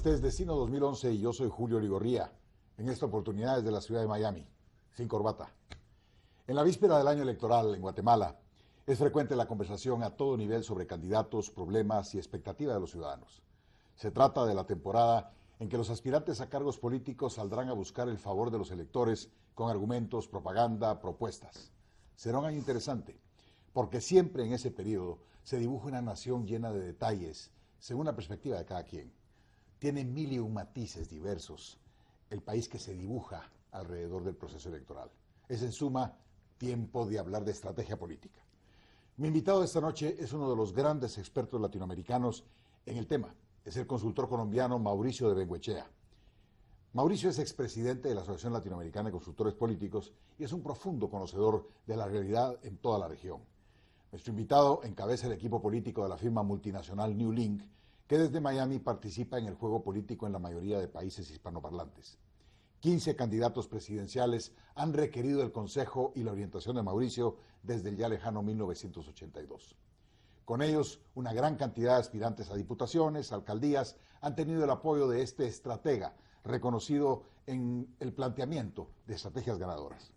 Este es Destino 2011 y yo soy Julio Ligorría. En esta oportunidad desde la ciudad de Miami, sin corbata. En la víspera del año electoral en Guatemala, es frecuente la conversación a todo nivel sobre candidatos, problemas y expectativas de los ciudadanos. Se trata de la temporada en que los aspirantes a cargos políticos saldrán a buscar el favor de los electores con argumentos, propaganda, propuestas. Será un año interesante, porque siempre en ese periodo se dibuja una nación llena de detalles, según la perspectiva de cada quien. Tiene mil y un matices diversos el país que se dibuja alrededor del proceso electoral. Es en suma tiempo de hablar de estrategia política. Mi invitado de esta noche es uno de los grandes expertos latinoamericanos en el tema. Es el consultor colombiano Mauricio de Bengoechea. Mauricio es expresidente de la Asociación Latinoamericana de Consultores Políticos y es un profundo conocedor de la realidad en toda la región. Nuestro invitado encabeza el equipo político de la firma multinacional New Link, que desde Miami participa en el juego político en la mayoría de países hispanoparlantes. 15 candidatos presidenciales han requerido el consejo y la orientación de Mauricio desde el ya lejano 1982. Con ellos, una gran cantidad de aspirantes a diputaciones, alcaldías, han tenido el apoyo de este estratega, reconocido en el planteamiento de estrategias ganadoras.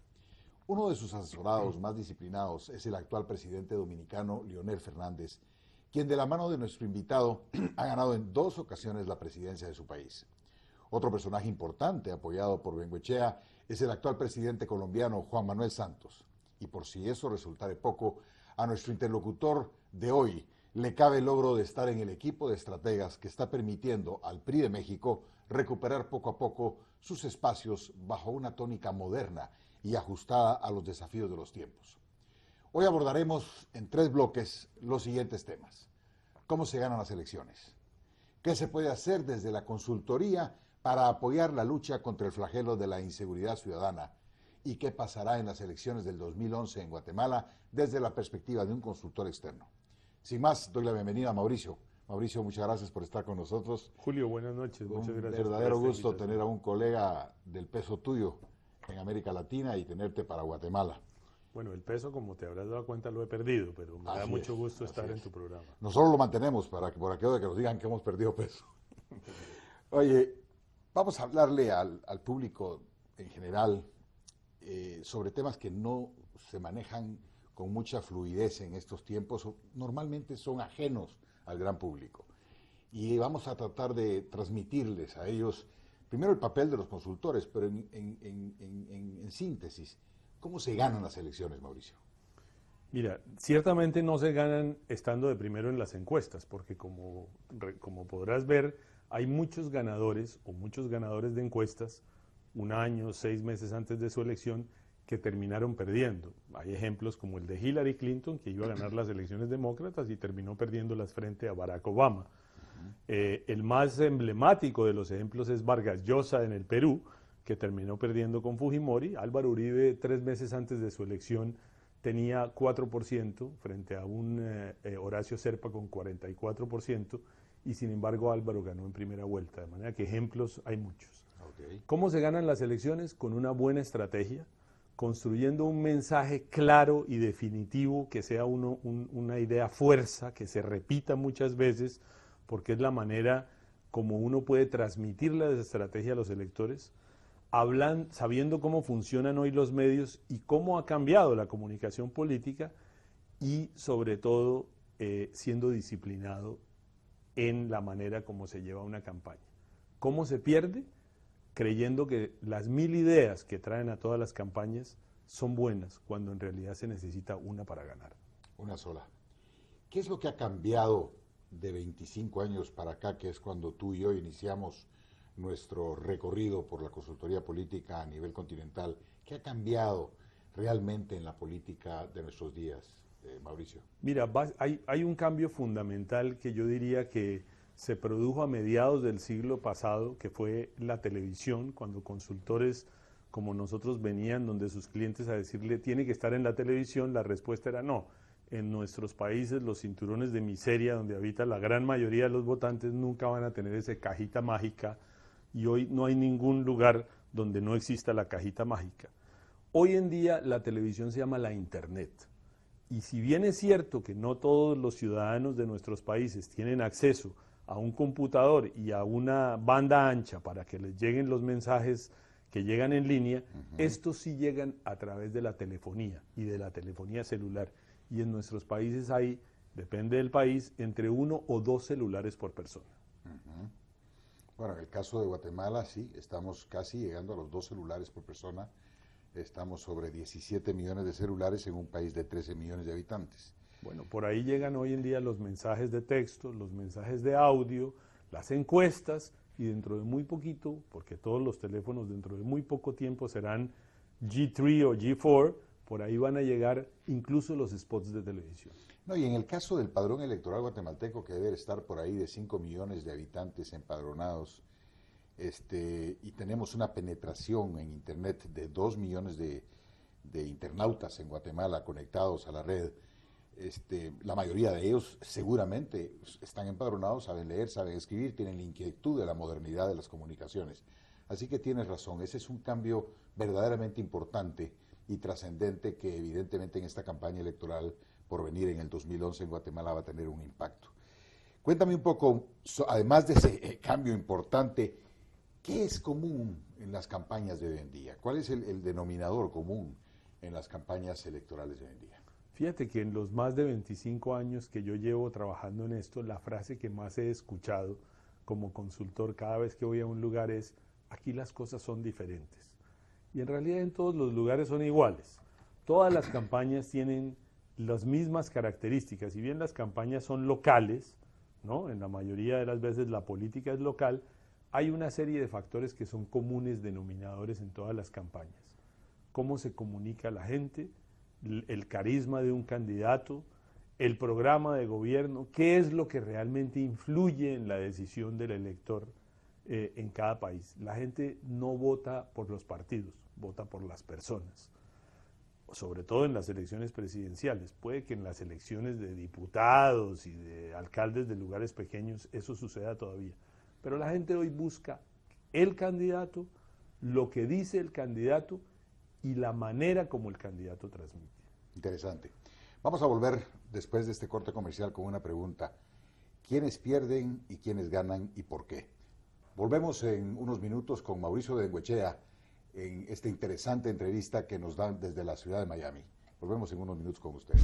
Uno de sus asesorados más disciplinados es el actual presidente dominicano Leonel Fernández, quien de la mano de nuestro invitado ha ganado en 2 ocasiones la presidencia de su país. Otro personaje importante apoyado por Bengoechea es el actual presidente colombiano Juan Manuel Santos. Y por si eso resultare poco, a nuestro interlocutor de hoy le cabe el logro de estar en el equipo de estrategas que está permitiendo al PRI de México recuperar poco a poco sus espacios bajo una tónica moderna y ajustada a los desafíos de los tiempos. Hoy abordaremos en 3 bloques los siguientes temas. ¿Cómo se ganan las elecciones? ¿Qué se puede hacer desde la consultoría para apoyar la lucha contra el flagelo de la inseguridad ciudadana? ¿Y qué pasará en las elecciones del 2011 en Guatemala desde la perspectiva de un consultor externo? Sin más, doy la bienvenida a Mauricio. Mauricio, muchas gracias por estar con nosotros. Julio, buenas noches. Muchas gracias. Un verdadero gusto tener a un colega del peso tuyo en América Latina y tenerte para Guatemala. Bueno, el peso, como te habrás dado cuenta, lo he perdido, pero me da mucho gusto estar en tu programa. Nosotros lo mantenemos para que por aquello de que nos digan que hemos perdido peso. Oye, vamos a hablarle al público en general sobre temas que no se manejan con mucha fluidez en estos tiempos, o normalmente son ajenos al gran público. Y vamos a tratar de transmitirles a ellos, primero el papel de los consultores, pero en síntesis, ¿cómo se ganan las elecciones, Mauricio? Mira, ciertamente no se ganan estando de primero en las encuestas, porque como podrás ver, hay muchos ganadores o muchos ganadores de encuestas, 1 año, 6 meses antes de su elección, que terminaron perdiendo. Hay ejemplos como el de Hillary Clinton, que iba a ganar las elecciones demócratas y terminó perdiéndolas frente a Barack Obama. El más emblemático de los ejemplos es Vargas Llosa en el Perú, que terminó perdiendo con Fujimori. Álvaro Uribe, 3 meses antes de su elección, tenía 4% frente a un Horacio Serpa con 44%, y sin embargo Álvaro ganó en primera vuelta, de manera que ejemplos hay muchos. Okay. ¿Cómo se ganan las elecciones? Con una buena estrategia, construyendo un mensaje claro y definitivo, que sea una idea fuerza, que se repita muchas veces, porque es la manera como uno puede transmitir la estrategia a los electores, sabiendo cómo funcionan hoy los medios y cómo ha cambiado la comunicación política, y sobre todo siendo disciplinado en la manera como se lleva una campaña. ¿Cómo se pierde? Creyendo que las 1000 ideas que traen a todas las campañas son buenas, cuando en realidad se necesita una para ganar. Una sola. ¿Qué es lo que ha cambiado de 25 años para acá, que es cuando tú y yo iniciamos nuestro recorrido por la consultoría política a nivel continental? ¿Qué ha cambiado realmente en la política de nuestros días, Mauricio? Mira, hay un cambio fundamental que yo diría que se produjo a mediados del siglo pasado, que fue la televisión, cuando consultores como nosotros venían donde sus clientes a decirle tiene que estar en la televisión. La respuesta era no. En nuestros países los cinturones de miseria donde habita la gran mayoría de los votantes nunca van a tener esa cajita mágica, y hoy no hay ningún lugar donde no exista la cajita mágica. Hoy en día la televisión se llama la Internet. Y si bien es cierto que no todos los ciudadanos de nuestros países tienen acceso a un computador y a una banda ancha para que les lleguen los mensajes que llegan en línea, estos sí llegan a través de la telefonía y de la telefonía celular. Y en nuestros países hay, depende del país, entre 1 o 2 celulares por persona. Bueno, en el caso de Guatemala sí, estamos casi llegando a los 2 celulares por persona. Estamos sobre 17 millones de celulares en un país de 13 millones de habitantes. Bueno, por ahí llegan hoy en día los mensajes de texto, los mensajes de audio, las encuestas, y dentro de muy poquito, porque todos los teléfonos dentro de muy poco tiempo serán G3 o G4, por ahí van a llegar incluso los spots de televisión. No, y en el caso del padrón electoral guatemalteco, que debe estar por ahí de 5 millones de habitantes empadronados, y tenemos una penetración en Internet de 2 millones de internautas en Guatemala conectados a la red, la mayoría de ellos seguramente están empadronados, saben leer, saben escribir, tienen la inquietud de la modernidad de las comunicaciones. Así que tienes razón, ese es un cambio verdaderamente importante y trascendente que evidentemente en esta campaña electoral por venir en el 2011 en Guatemala va a tener un impacto. Cuéntame un poco, además de ese cambio importante, ¿qué es común en las campañas de hoy en día? ¿Cuál es el denominador común en las campañas electorales de hoy en día? Fíjate que en los más de 25 años que yo llevo trabajando en esto, la frase que más he escuchado como consultor cada vez que voy a un lugar es: aquí las cosas son diferentes. Y en realidad en todos los lugares son iguales. Todas las campañas tienen las mismas características. Si bien las campañas son locales, ¿no? En la mayoría de las veces la política es local, hay una serie de factores que son comunes denominadores en todas las campañas. Cómo se comunica la gente, el carisma de un candidato, el programa de gobierno, qué es lo que realmente influye en la decisión del elector en cada país. La gente no vota por los partidos, vota por las personas, sobre todo en las elecciones presidenciales. Puede que en las elecciones de diputados y de alcaldes de lugares pequeños eso suceda todavía, pero la gente hoy busca el candidato, lo que dice el candidato y la manera como el candidato transmite. Interesante. Vamos a volver después de este corte comercial con una pregunta. ¿Quiénes pierden y quiénes ganan y por qué? Volvemos en unos minutos con Mauricio Bengoechea en esta interesante entrevista que nos dan desde la ciudad de Miami. Volvemos en unos minutos con ustedes.